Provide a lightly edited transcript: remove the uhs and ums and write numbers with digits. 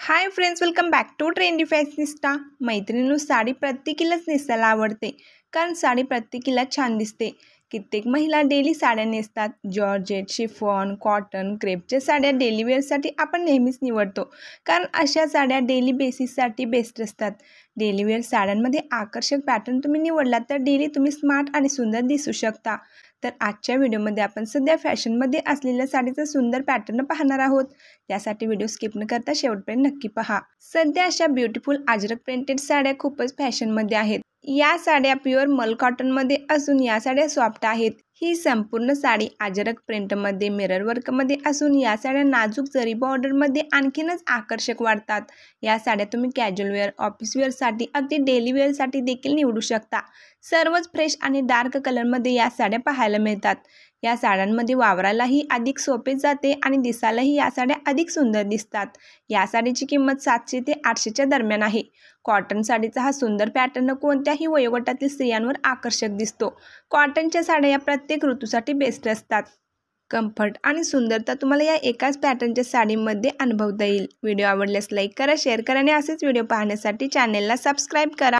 High friends, welcome back to trendy fashionista. मैत्रिणींनो, साडी प्रत्येकीलाच नेसायला आवडते, कारण साडी प्रत्येकीला छान दिसते। कित्येक महिला डेली साड्या नेसतात। जॉर्जेट, शिफॉन, कॉटन, क्रेपच्या साड्या डेली वेअरसाठी आपण नेहमीच निवडतो, कारण अशा साड्या डेली बेसिससाठी बेस्ट असतात। डेली वेअर साड्यांमध्ये आकर्षक पॅटर्न तुम्ही निवडलात तर डेली तुम्ही स्मार्ट आणि सुंदर दिसू शकता। तर आजच्या व्हिडिओमध्ये आपण सध्या फॅशनमध्ये असलेल्या साडीचा सुंदर पॅटर्न पाहणार आहोत। त्यासाठी व्हिडिओ स्किप न करता शेवटपर्यंत नक्की पहा। सध्या अशा ब्युटिफुल अजरक प्रिंटेड साड्या खूपच फॅशनमध्ये आहेत। या साड्या प्युअर मल कॉटनमध्ये असून या साड्या सॉफ्ट आहेत। ही संपूर्ण साडी अजरक प्रिंटमध्ये मिरर वर्कमध्ये असून या साड्या नाजूक जरी बॉर्डरमध्ये आणखीनच आकर्षक वाटतात। या साड्या तुम्ही कॅज्युअल वेअर, ऑफिस वेअरसाठी, अगदी डेली वेअरसाठी देखील निवडू शकता। सर्वच फ्रेश आणि डार्क कलरमध्ये या साड्या पाहायला मिळतात। या साड्यांमध्ये वावरालाही अधिक सोपे जाते आणि दिसायलाही या साड्या अधिक सुंदर दिसतात। या साडीची किंमत 700 ते 800च्या दरम्यान आहे। कॉटन साडीचा हा सुंदर पॅटर्न कोणत्याही वयोगटातील स्त्रियांवर आकर्षक दिसतो। कॉटनच्या साड्या या प्रत्येक ऋतूसाठी बेस्ट असतात। कम्फर्ट आणि सुंदरता तुम्हाला या एकाच पॅटर्नच्या साडीमध्ये अनुभवता येईल। व्हिडिओ आवडल्यास लाईक करा, शेअर करा आणि असेच व्हिडिओ पाहण्यासाठी चॅनेलला सबस्क्राईब करा।